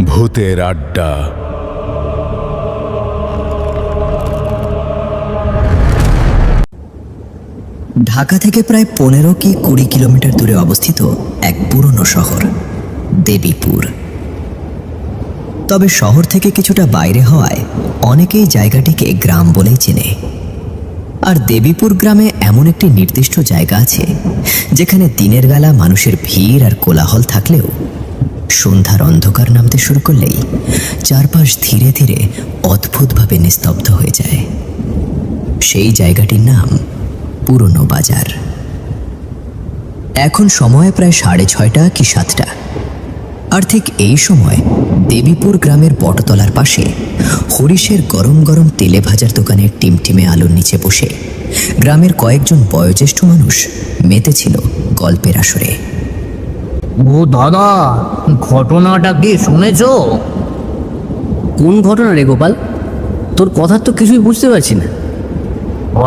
ভূতের আড্ডা। ঢাকা থেকে প্রায় 15 কি 20 কিলোমিটার দূরে অবস্থিত এক পুরনো শহর দেবীপুর। তবে শহর থেকে কিছুটা বাইরে হওয়ায় অনেকেই জায়গাটিকে গ্রাম বলেই চেনে। আর দেবীপুর গ্রামে এমন একটি নির্দিষ্ট জায়গা আছে যেখানে দিনের বেলা মানুষের ভিড় আর কোলাহল থাকলেও সন্ধ্যার অন্ধকার নামতে শুরু করলেই চারপাশ ধীরে ধীরে অদ্ভুতভাবে নিস্তব্ধ হয়ে যায়। সেই জায়গাটির নাম পুরনো বাজার। এখন সময় প্রায় 6:30 কি 7টা। আর ঠিক এই সময় দেবীপুর গ্রামের বটতলার পাশে হরিশের গরম গরম তেলে ভাজার দোকানের টিমটিমে আলোর নিচে বসে গ্রামের কয়েকজন বয়োজ্যেষ্ঠ মানুষ মেতেছিল গল্পের আসরে। ও দাদা, ঘটনাটা কি শুনেছ? কোন ঘটনা রে গোপাল? তোর কথা তো কিছুই বুঝতে পারছি না।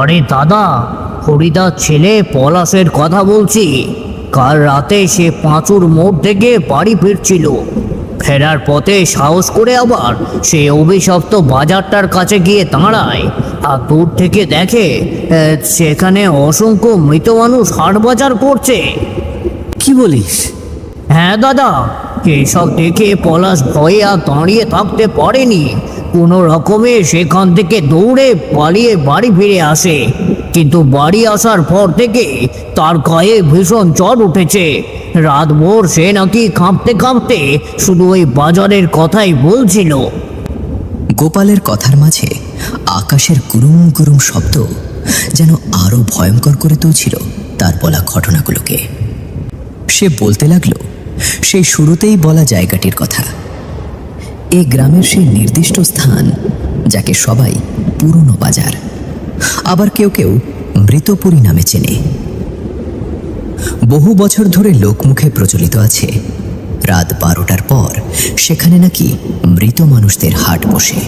আরে দাদা, হরিদার ছেলে পলাশের কথা বলছি। কাল রাতে সে পাঁচুর মোড় থেকে বাড়ি ফিরছিল। ফেরার পথে সাহস করে আবার সে অভিশপ্ত বাজারটার কাছে গিয়ে দাঁড়ায় আর দূর থেকে দেখে সেখানে অসংখ্য মৃত মানুষ হাট বাজার করছে। কি বলিস? হ্যাঁ দাদা, এসব দেখে পলাশ ভয়ে আর দাঁড়িয়ে থাকতে পারেনি। কোনো রকমে সেখান থেকে দৌড়ে পালিয়ে বাড়ি ফিরে আসে। কিন্তু বাড়ি আসার পর থেকে তার গায়ে ভীষণ জ্বর উঠেছে। রাতভর সে নাকি কাঁপতে কাঁপতে শুধু ওই বাজারের কথাই বলছিল। গোপালের কথার মাঝে আকাশের গুরুম গুরুম শব্দ যেন আরো ভয়ঙ্কর করে তুলছিল তার বলা ঘটনাগুলোকে। সে বলতে লাগলো সেই শুরুতেই বলা জায়গাটির কথা। এই গ্রামের সেই নির্দিষ্ট স্থান যাকে সবাই পুরনো বাজার, আবার কেউ কেউ মৃতপুরী নামে চেনে। বহু বছর ধরে লোকমুখে প্রচলিত আছে রাত 12টার পর সেখানে নাকি মৃত মানুষদের হাট বসে।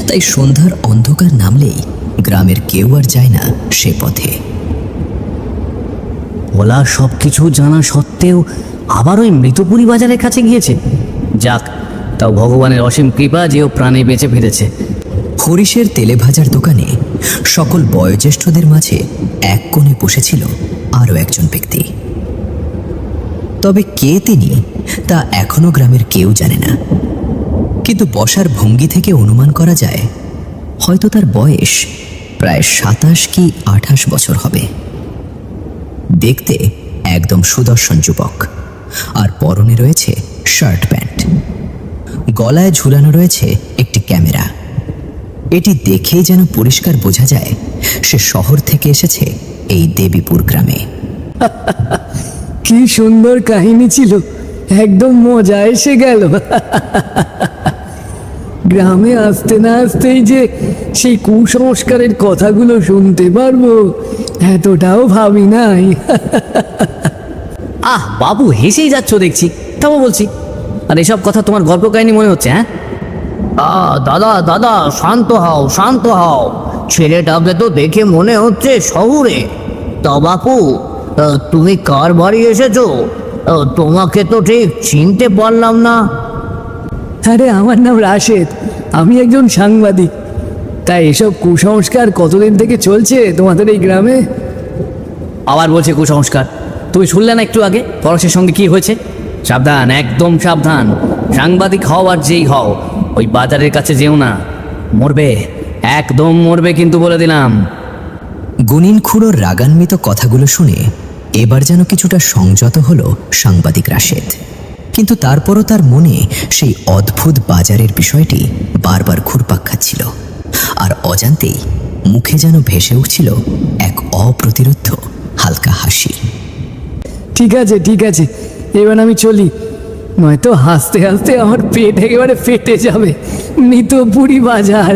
তাই সন্ধ্যার অন্ধকার নামলেই গ্রামের কেউ আর যায় না সে পথে। ওলা সব কিছু জানা সত্ত্বেও আবার ওই মৃতপুরী বাজারের কাছে গিয়েছে। যাক, তাও ভগবানের অসীম কৃপা যে ও প্রাণে বেঁচে ফিরেছে। হরিশের তেলে ভাজার দোকানে সকল বয়োজ্যেষ্ঠদের মাঝে এক কোণে বসেছিল আরও একজন ব্যক্তি। তবে কে তিনি তা এখনো গ্রামের কেউ জানে না। কিন্তু বসার ভঙ্গি থেকে অনুমান করা যায় হয়তো তার বয়স প্রায় 27 কি 28 বছর হবে। দেখতে একদম সুদর্শন যুবক, আর পরনে রয়েছে শার্ট প্যান্ট। গলায় ঝুলানো রয়েছে একটি ক্যামেরা। এটি দেখেই যেন পরিষ্কার বোঝা যায় সে শহর থেকে এসেছে এই দেবীপুর গ্রামে। কি সুন্দর কাহিনী ছিল, একদম মজা এসে গেল। গ্রামে আসতে না আসতেই যে সেই কুসংস্কারের কথাগুলো শুনতে পারবো এতটাও ভাবি নাই। আহ বাবু, হেসেই যাচ্ছ দেখছি। তাও বলছি, আর এসব কথা তোমার গল্প কাহিনী মনে হচ্ছে? হ্যাঁ দাদা দাদা, শান্ত হও শান্ত হও। ছেলেটাকে তো দেখে মনে হচ্ছে শহুরে। তা বাপু, তুমি কার বাড়ি এসেছো? তোমাকে তো ঠিক চিনতে পারলাম না। আরে, আমার নাম রাশেদ, আমি একজন সাংবাদিক। তাই এসব কুসংস্কার কতদিন থেকে চলছে তোমাদের এই গ্রামে? আবার বলছে কুসংস্কার? তুমি শুনলে না একটু আগে পরশের সঙ্গে কি হয়েছে? সাবধান, একদম সাবধান। সাংবাদিক হও আর যেই হও, ওই বাজারের কাছে যেও না, মরবে, একদম মরবে কিন্তু, বলে দিলাম। গুনিন খুড়োর রাগান্বিত কথাগুলো শুনে এবার যেন কিছুটা সংযত হলো সাংবাদিক রাশেদ। কিন্তু তারপরও তার মনে সেই অদ্ভুত বাজারের বিষয়টি বারবার ঘুরপাক খাচ্ছিল, আর অজান্তেই মুখে যেন ভেসে উঠছিল এক অপ্রতিরোধ্য হালকা হাসি। ঠিক আছে ঠিক আছে, এবার আমি চলি, নয়তো হাসতে হাসতে আমার পেট একেবারে ফেটে যাবে। মৃতপুরী বাজার।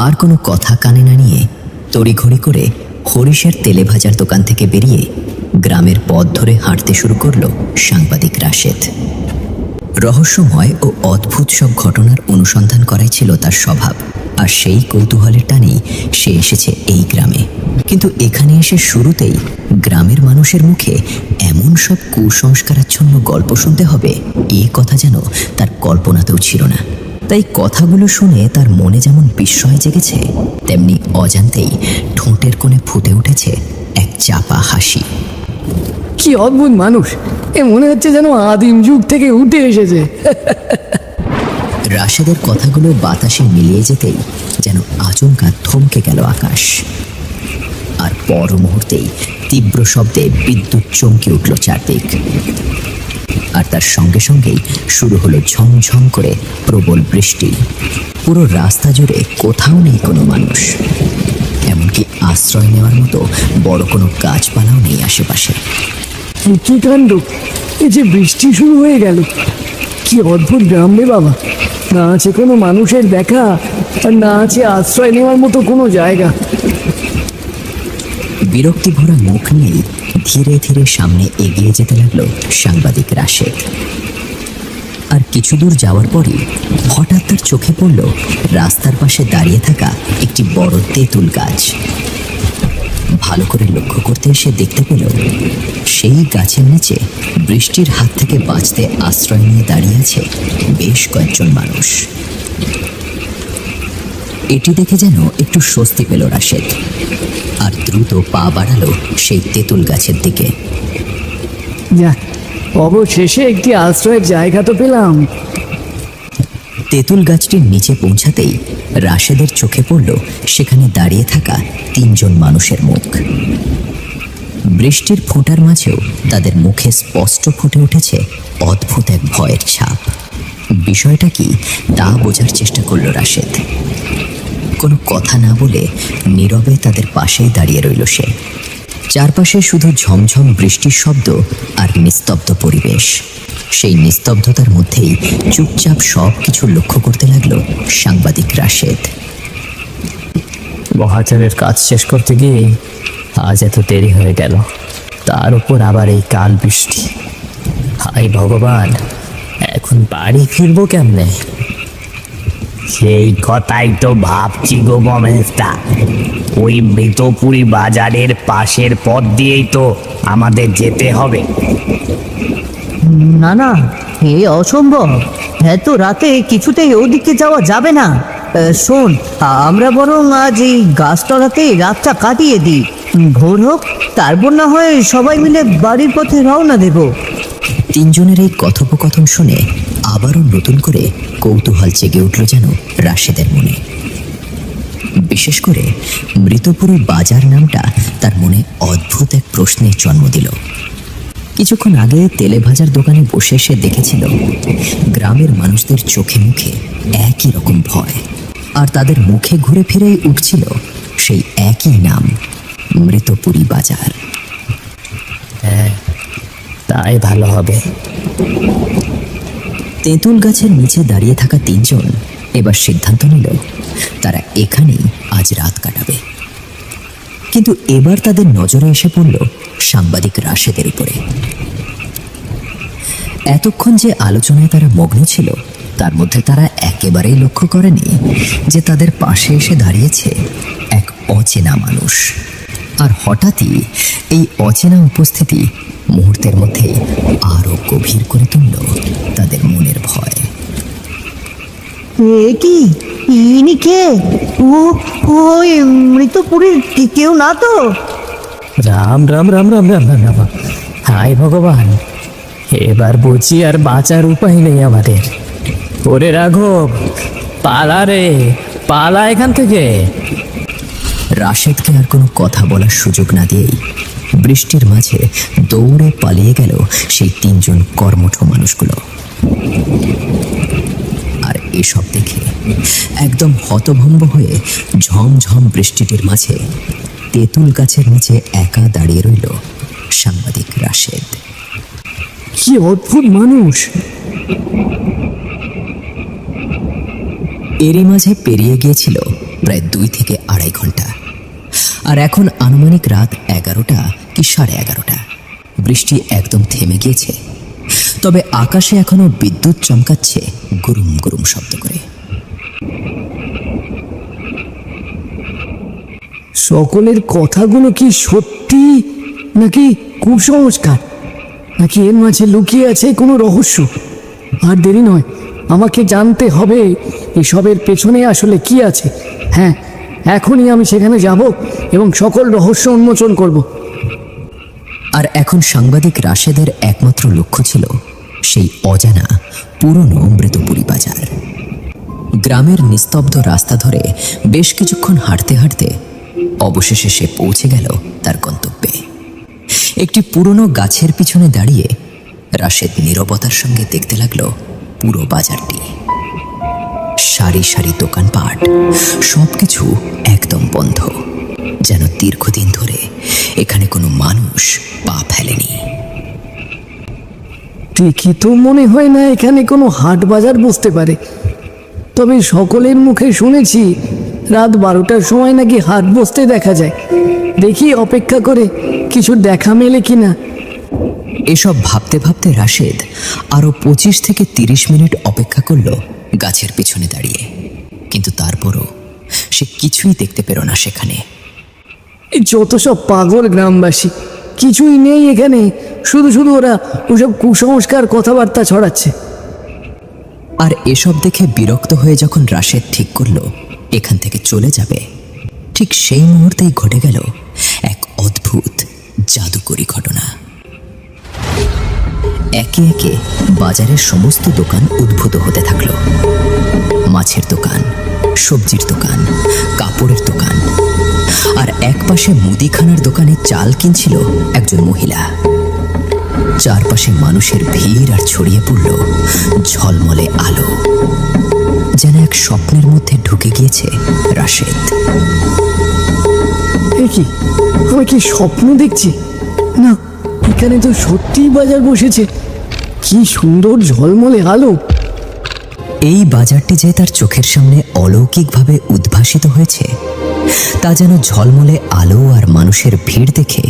আর কোনো কথা কানে না নিয়ে তড়িঘড়ি করে হরিশের তেলে ভাজার দোকান থেকে বেরিয়ে গ্রামের পথ ধরে হাঁটতে শুরু করলো সাংবাদিক রাশেদ। রহস্যময় ও অদ্ভুত সব ঘটনার অনুসন্ধান করাই ছিল তার স্বভাব। আর সেই কৌতূহলের টানেই সে এসেছে এই গ্রামে। কিন্তু এখানে এসে শুরুতেই গ্রামের মানুষের মুখে এমন সব কুসংস্কারাচ্ছন্ন গল্প শুনতে হবে, এ কথা যেন তার কল্পনাতেও ছিল না। তাই কথাগুলো শুনে তার মনে যেমন বিস্ময় জেগেছে, তেমনি অজান্তেই ঠোঁটের কোণে ফুটে উঠেছে এক চাপা হাসি। কি অদ্ভুত মানুষ, এ মনে হচ্ছে যেন আদিম যুগ থেকে উঠে এসেছে। রাশেদের কথাগুলো বাতাসে মিলিয়ে যেতেই যেন আচমকা থমকে গেল আকাশ, আর পর মুহূর্তেই তীব্র শব্দে বিদ্যুৎ চমকে উঠল চারদিক। আর তার সঙ্গে সঙ্গেই শুরু হলো ঝমঝম করে প্রবল বৃষ্টি। পুরো রাস্তা জুড়ে কোথাও নেই কোনো মানুষ, এমনকি আশ্রয় নেওয়ার মতো বড় কোনো গাছপালাও নেই আশেপাশে। কি কাণ্ড, এই যে বৃষ্টি শুরু হয়ে গেল! কি অদ্ভুত গ্রাম রে বাবা! না আছে কোনো মানুষের দেখা, আর না আছে আশ্রয় নেওয়ার মতো কোনো জায়গা। বিরক্তি ভরা মুখ নিয়ে ধীরে ধীরে সামনে এগিয়ে যেতে লাগলো সাংবাদিক রাশেদ। আর কিছু দূর যাওয়ার পরই হঠাৎ তার চোখে পড়ল রাস্তার পাশে দাঁড়িয়ে থাকা একটি বড় তেঁতুল গাছ। ভালো করে লক্ষ্য করতে সে দেখতে পেল সেই গাছের নিচে বৃষ্টির হাত থেকে বাঁচতে আশ্রয় নিয়ে দাঁড়িয়ে আছে বেশ কয়েকজন মানুষ। এটি দেখে যেন একটু স্বস্তি পেল রাশেদ, আর দ্রুত পা বাড়ালো সেই তেঁতুল গাছের দিকে। যাক, অবশেষে একটি আশ্রয়ের জায়গা তো পেলাম। তেঁতুল গাছটির নিচে পৌঁছাতেই রাশেদের চোখে পড়ল সেখানে দাঁড়িয়ে থাকা তিনজন মানুষের মুখ। বৃষ্টির ফোঁটার মাঝেও তাদের মুখে স্পষ্ট ফুটে উঠেছে অদ্ভুত এক ভয়ের ছাপ। বিষয়টা কি তা বোঝার চেষ্টা করল রাশেদ। কোনো কথা না বলে নীরবে তাদের পাশেই দাঁড়িয়ে রইল সে। চারপাশে শুধু ঝমঝম বৃষ্টির শব্দ আর নিস্তব্ধ পরিবেশ। সেই নিস্তব্ধতার মধ্যেই চুপচাপ সব কিছু লক্ষ্য করতে লাগলো সাংবাদিক রাশেদ। মহাজনের কাজ শেষ করতে গিয়ে আজ এত দেরি হয়ে গেল, তার উপর আবার এই কাল বৃষ্টি। হায় ভগবান, এখন বাড়ি ফিরবো কেমনে? সেই কথাই তো ভাবছি গো গমেশদা। ওই মৃতপুরী বাজারের পাশের পথ দিয়েই তো আমাদের যেতে হবে। না না, এ অসম্ভব। এত রাতে কিছুতেই ওদিকে যাওয়া যাবে না। শোন, আমরা বরং আজ এই গাছতলাতেই রাতটা কাটিয়ে দিই। ভোর হোক, তারপর না হয় সবাই মিলে বাড়ির পথে রওনা দেব। তিনজনের এই কথোপকথন শুনে আবারও নতুন করে কৌতূহল জেগে উঠল যেন রাশেদের মনে। বিশেষ করে মৃতপুরী বাজার নামটা তার মনে অদ্ভুত এক প্রশ্নের জন্ম দিল। কিছুক্ষণ আগে তেলে ভাজার দোকানে বসে সে দেখেছিল গ্রামের মানুষদের চোখে মুখে একই রকম ভয়, আর তাদের মুখে ঘুরে ফিরেই উঠছিল সেই একই নাম, মৃতপুরী বাজার। হ্যাঁ, তাই ভালো হবে। তেঁতুল গাছের নিচে দাঁড়িয়ে থাকা তিনজন এবার সিদ্ধান্ত নিল তারা এখানেই আজ রাত কাটাবে। কিন্তু এবার তাদের নজরে এসে পড়ল সাংবাদিক রাশেদের উপরে। এতক্ষণ যে আলোচনায় তারা মগ্ন ছিল তার মধ্যে তারা একেবারেই লক্ষ্য করেনি যে তাদের পাশে এসে দাঁড়িয়েছে এক অচেনা মানুষ। আর হঠাৎই এই অচেনা উপস্থিতি মুহূর্তের মধ্যেই আরো গভীর করে তুলল তাদের মনের ভয়। এ কি? ইনি কে? ওই মৃতপুরীর কেউ না তো? রাম রাম রাম রাম রাম রাম রাম। হায় ভগবান, এবার বুঝি আর বাঁচার উপায় নেই আমাদের। ওরে রাঘব, পালা রে, পালা এখান থেকে। রাশেদকে আর কোনো কথা বলার সুযোগ না দিয়েই বৃষ্টির মাঝে দৌড়ে পালিয়ে গেল সেই তিনজন কর্মঠ মানুষগুলো। আর এসব দেখে একদম হতভম্ব হয়ে ঝমঝম বৃষ্টিটির মাঝে তেঁতুল গাছের নিচে একা দাঁড়িয়ে রইল সাংবাদিক রাশেদ। কি অদ্ভুত মানুষ! এরই মাঝে পেরিয়ে গিয়েছিল প্রায় 2 থেকে আড়াই ঘন্টা, আর এখন আনুমানিক রাত 11টা কি 11:30। বৃষ্টি একদম থেমে গিয়েছে, তবে আকাশে এখনো বিদ্যুৎ চমকাচ্ছে গুরুম গুরুম শব্দ করে। সকলের কথাগুলো কি সত্যি নাকি কুসংস্কার, নাকি এর মাঝে লুকিয়ে আছে কোনো রহস্য? আর দেরি নয়, আমাকে জানতে হবে এসবের পেছনে আসলে কি আছে। হ্যাঁ, এখনই আমি সেখানে যাব এবং সকল রহস্য উন্মোচন করব। আর এখন সাংবাদিক রাশেদের একমাত্র লক্ষ্য ছিল সেই অজানা পুরনো মৃতপুরী বাজার। গ্রামের নিস্তব্ধ রাস্তা ধরে বেশ কিছুক্ষণ হাঁটতে হাঁটতে অবশেষে সে পৌঁছে গেল তার গন্তব্যে। একটি পুরনো গাছের পিছনে দাঁড়িয়ে রাশেদ নীরবতার সঙ্গে দেখতে লাগলো পুরো বাজারটি। সারি সারি দোকানপাট, সবকিছু একদম বন্ধ, যেন দীর্ঘদিন ধরে এখানে কোনো মানুষ পা ফেলেনি। দেখি তো মনে হয় না এখানে কোনো হাট বাজার বসতে পারে, তবে সকলের মুখে শুনেছি রাত 12টার সময় নাকি হাট বসতে দেখা যায়। দেখি অপেক্ষা করে কিছু দেখা মেলে কিনা। এসব ভাবতে ভাবতে রাশেদ আরো 25 থেকে 30 মিনিট অপেক্ষা করল গাছের পিছনে দাঁড়িয়ে, কিন্তু তারপরও সে কিছুই দেখতে পেল না সেখানে। এই যত সব পাগল গ্রামবাসী, কিছুই নেই এখানে, শুধু শুধু ওরা ওসব কুসংস্কার কথাবার্তা ছড়াচ্ছে। আর এসব দেখে বিরক্ত হয়ে যখন রাশেদ ঠিক করল এখান থেকে চলে যাবে, ঠিক সেই মুহূর্তেই ঘটে গেল এক অদ্ভুত জাদুকরী ঘটনা। একে একে বাজারের সমস্ত দোকান উদ্ভূত হতে থাকলো। মাছের দোকান, সবজির দোকান, কাপড়ের দোকান, আর একপাশে মুদিখানার দোকানে চাল কিনছিল একজন মহিলা। চারপাশে মানুষের ভিড় আর ছড়িয়ে পড়ল ঝলমলে আলো, যেন এক স্বপ্নের মধ্যে ঢুকে গিয়েছে রাশেদ। এ কি, আমি কি স্বপ্ন দেখছি? না, এখানে তো সত্যিই বাজার বসেছে। কি সুন্দর ঝলমলে আলো! এই বাজারটি যে তার চোখের সামনে অলৌকিকভাবে উদ্ভাসিত হয়েছে, তা যেন ঝলমলে আলো আর মানুষের ভিড় দেখে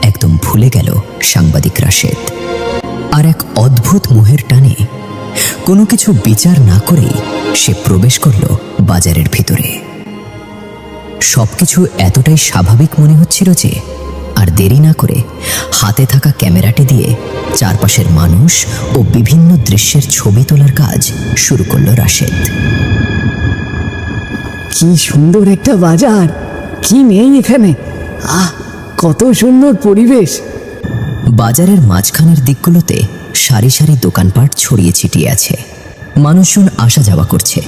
একদম ভুলে গেল সাংবাদিক রাশেদ। আর এক অদ্ভুত মোহের টানে কোনো কিছু বিচার না করেই সে প্রবেশ করল বাজারের ভিতরে। সবকিছু এতটাই স্বাভাবিক মনে হচ্ছিল যে আর দেরি না করে হাতে থাকা ক্যামেরাটি দিয়ে চারপাশের মানুষ ও বিভিন্ন দৃশ্যের ছবি তোলার কাজ শুরু করলো রাশেদ। কি সুন্দর একটা বাজার! কি নেই এখানে! আহ, কত সুন্দর পরিবেশ! বাজারের মাঝখানের দিকগুলোতে সারি সারি দোকানপাট ছড়িয়ে ছিটিয়ে আছে, মানুষজন আসা যাওয়া করছে।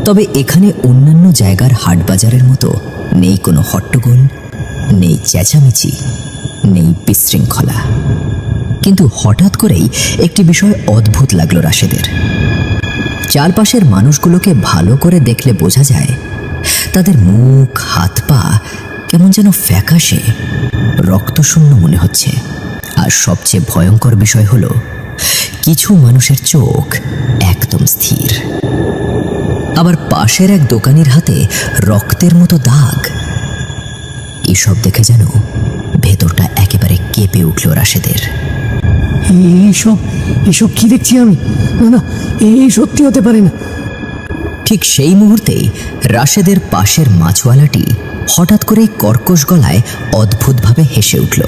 তবে এখানে অন্যান্য জায়গার হাট বাজারের মতো নেই কোনো হট্টগোল, নেই চেঁচামেচি, নেই বিশৃঙ্খলা। কিন্তু হঠাৎ করেই একটি বিষয় অদ্ভুত লাগলো রাশেদের। চারপাশের মানুষগুলোকে ভালো করে দেখলে বোঝা যায় তাদের মুখ, হাত পা কেমন যেন ফ্যাকাশে রক্তশূন্য মনে হচ্ছে। আর সবচেয়ে ভয়ঙ্কর বিষয় হলো কিছু মানুষের চোখ একদম স্থির। আবার পাশের এক দোকানির হাতে রক্তের মতো দাগ। এসব দেখে যেন ভেতরটা একেবারে কেঁপে উঠল রাশেদের। এইসব এসব কি দেখছি আমি? না না, এই সত্যি হতে পারে না। ঠিক সেই মুহূর্তেই রাশেদের পাশের মাছওয়ালাটি হঠাৎ করেই কর্কশ গলায় অদ্ভুতভাবে হেসে উঠল।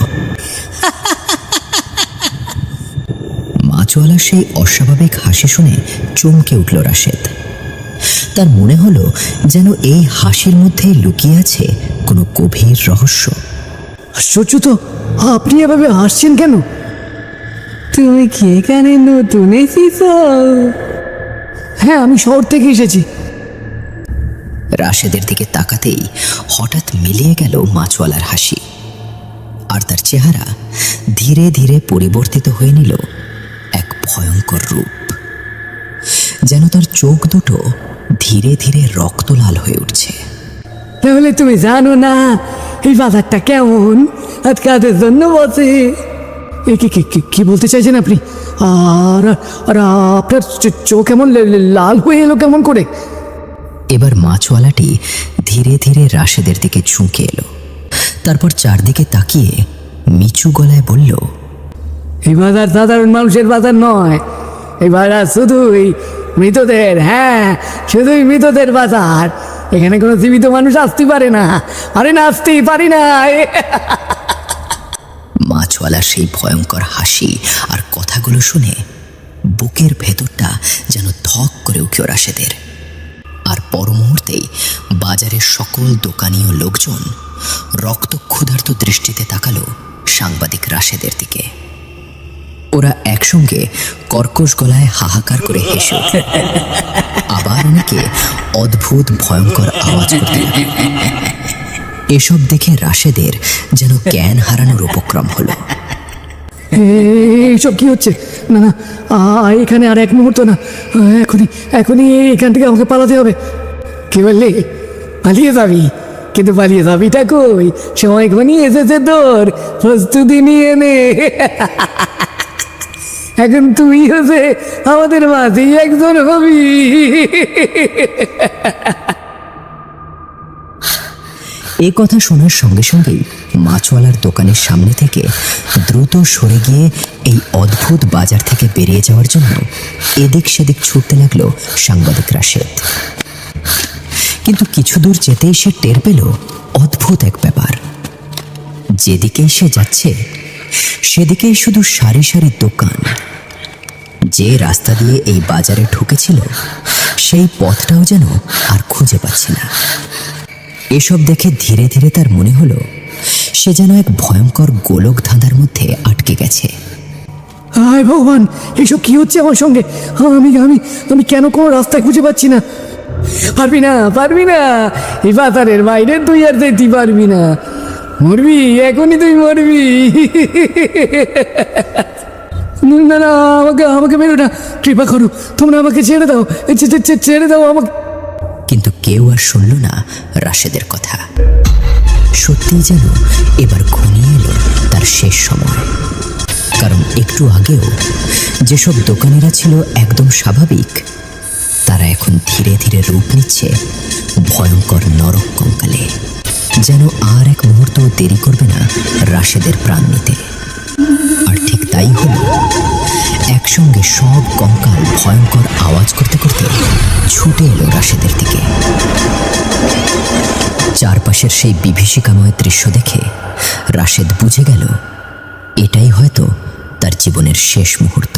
মাছওয়ালার সেই অস্বাভাবিক হাসি শুনে চমকে উঠল রাশেদ। তার মনে হলো যেন এই হাসির মধ্যে লুকিয়ে আছে কোনো গভীর রহস্য। আশ্চর্য তো, আপনি এভাবে হাসছেন কেন? তুমি কি এখানে নতুন এসেছ? হ্যাঁ, আমি শহর থেকে এসেছি। রাশেদের দিকে তাকাতেই হঠাৎ মিলিয়ে গেল মাছওয়ালার হাসি, আর তার চেহারা ধীরে ধীরে পরিবর্তিত হয়ে নিল এক ভয়ঙ্কর রূপ। যেন তার চোখ দুটো ধীরে ধীরে রক্তলাল হয়ে উঠছে। তাহলে তুমি জানো না এই বাজারটা কেমন আর কাদের জন্য বসে? কি বলতে চাইছেন আপনি? আর আর আপনার চোখ কেমন লাল হয়ে এলো কেমন করে? এবার মাছওয়ালাটি ধীরে ধীরে রাশেদের দিকে ঝুঁকে এলো, তারপর চারদিকে তাকিয়ে নিচু গলায় বলল, এই বাজার সাধারণ মানুষের বাজার নয়, এই বাজার শুধুই মৃতদের। হ্যাঁ, শুধুই মৃতদের বাজার। এখানে কোনো জীবিত মানুষ আসতে পারে না। আরে না, আসতেই পারি না। মাছওয়ালার সেই ভয়ঙ্কর হাসি আর কথাগুলো শুনে বুকের ভেতরটা যেন ধক করে উঠল রাশেদের। আর পর মুহূর্তেই বাজারের সকল দোকানি ও লোকজন রক্ত ক্ষুধার্ত দৃষ্টিতে তাকালো সাংবাদিক রাশেদের দিকে। ওরা একসঙ্গে কর্কশ গলায় হাহাকার করে হেসে উঠল। আবার অনেকে অদ্ভুত ভয়ঙ্কর আওয়াজ করতে লাগল। এসব দেখে রাশেদের যেন জ্ঞান হারানোর উপক্রম হলো। এইসব কি হচ্ছে? না না, এখানে আর এক মুহূর্ত না, এখনই এখনই এখান থেকে আমাকে পালাতে হবে। কি বললি? পালিয়ে যাবি? কিন্তু পালিয়ে যাবিটা কই? সময় ঘনিয়ে এসেছে তোর, প্রস্তুতি নিয়ে নে। এখন তুই হচ্ছে আমাদের মাঝেই একজন হবি। এ কথা শোনার সঙ্গে সঙ্গেই মাছওয়ালার দোকানের সামনে থেকে দ্রুত সরে গিয়ে এই অদ্ভুত বাজার থেকে বেরিয়ে যাওয়ার জন্য এদিক সেদিক ছুটতে লাগলো সাংবাদিক রাশেদ। কিন্তু কিছু দূর যেতেই সে টের পেল অদ্ভুত এক ব্যাপার। যেদিকেই সে যাচ্ছে সেদিকেই শুধু সারি সারি দোকান। যে রাস্তা দিয়ে এই বাজারে ঢুকেছিল সেই পথটাও যেন আর খুঁজে পাচ্ছে না। এসব দেখে ধীরে ধীরে তার মনে হলো সে যেন এক ভয়ঙ্কর গোলক ধাঁধার মধ্যে আটকে গেছে। হায় ভগবান, এইসব কি হচ্ছে আমার সঙ্গে? আমি আমি আমি কেন কোনো রাস্তা খুঁজে পাচ্ছি না? পারবি না, পারবি না, এই বাজারের বাইরে তুই আর যেতে পারবি না। মরবি, এখনই তুই মরবি। না না, আমাকে আমাকে মেরো না, কৃপা করো, তোমরা আমাকে ছেড়ে দাও, ছেড়ে দাও আমাকে। কিন্তু কেউ আর শুনল না রাশেদের কথা। সত্যিই যেন এবার ঘনিয়ে এলো তার শেষ সময়। কারণ একটু আগেও যেসব দোকানিরা ছিল একদম স্বাভাবিক, তারা এখন ধীরে ধীরে রূপ নিচ্ছে ভয়ঙ্কর নরক কঙ্কালে। যেন আর এক মুহূর্ত দেরি করবে না রাশেদের প্রাণ নিতে। আর ঠিক তাই হলো। একসঙ্গে সব কঙ্কাল ভয়ঙ্কর আওয়াজ করতে করতে ছুটে এলো রাশেদের দিকে। চারপাশের সেই বিভীষিকাময় দৃশ্য দেখে রাশেদ বুঝে গেল এটাই হয়তো তার জীবনের শেষ মুহূর্ত।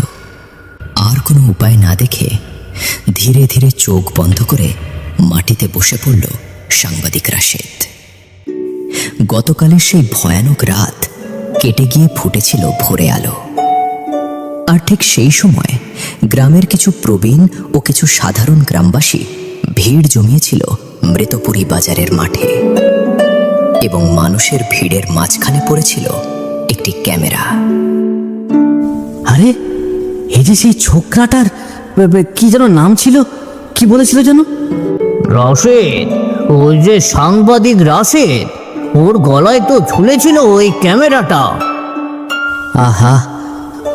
আর কোনো উপায় না দেখে ধীরে ধীরে চোখ বন্ধ করে মাটিতে বসে পড়ল সাংবাদিক রাশেদ। গতকালের সেই ভয়ানক রাত কেটে গিয়ে ফুটেছিল ভোরে আলো। আর ঠিক সেই সময় গ্রামের কিছু প্রবীণ ও কিছু সাধারণ গ্রামবাসী ভিড় জমিয়েছিল মৃতপুরী বাজারের মাঠে। এবং মানুষের ভিড়ের মাঝখানে পড়েছিল একটি ক্যামেরা। আরে এই যে সেই ছোকরাটার কি যেন নাম ছিল, কি বলেছিল যেন? রাশেদ, ওই যে সাংবাদিক রাশেদ, ওর গলায় তো ঝুলেছিল ওই ক্যামেরাটা। আহা,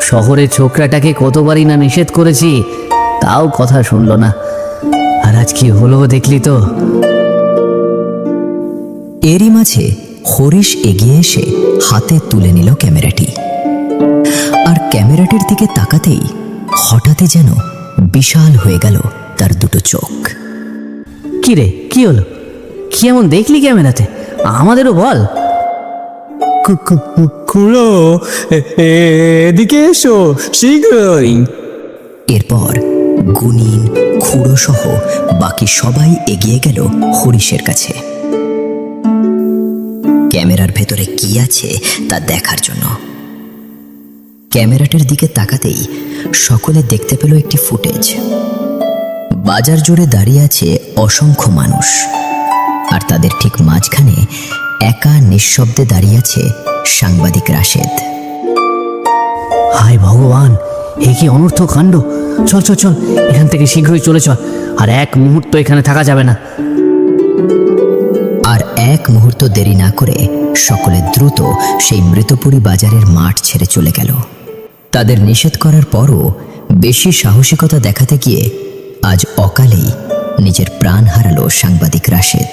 শহরের ছোকরাটাকে কতবারই না নিষেধ করেছি, তাও কথা শুনলো না। আর আজ কি হলো দেখলি তো? এরই মাঝে হরিশ এগিয়ে এসে হাতে তুলে নিল ক্যামেরাটি। আর ক্যামেরাটির দিকে তাকাতেই হঠাৎই যেন বিশাল হয়ে গেল তার দুটো চোখ। কি রে, কি হলো? কি এমন দেখলি ক্যামেরাতে? আমাদেরও বল। খুড়ো, এদিকে এসো শীঘ্রই। এরপর গুনিন, খুড়ো সহ বাকি সবাই এগিয়ে গেল হরিশের কাছে ক্যামেরার ভেতরে কি আছে তা দেখার জন্য। ক্যামেরাটির দিকে তাকাতেই সকলে দেখতে পেল একটি ফুটেজ। বাজার জুড়ে দাঁড়িয়ে আছে অসংখ্য মানুষ, আর তাদের ঠিক মাঝখানে একা নিঃশব্দে দাঁড়িয়ে আছে সাংবাদিক রাশেদ। হায় ভগবান, এ কি অনর্থ কাণ্ড! চল চল চল, এখান থেকে শীঘ্রই চলে চল। আর এক মুহূর্ত এখানে থাকা যাবে না। আর এক মুহূর্ত দেরি না করে সকলে দ্রুত সেই মৃতপুরী বাজারের মাঠ ছেড়ে চলে গেল। তাদের নিষেধ করার পরও বেশি সাহসিকতা দেখাতে গিয়ে আজ অকালেই নিজের প্রাণ হারালো সাংবাদিক রাশেদ।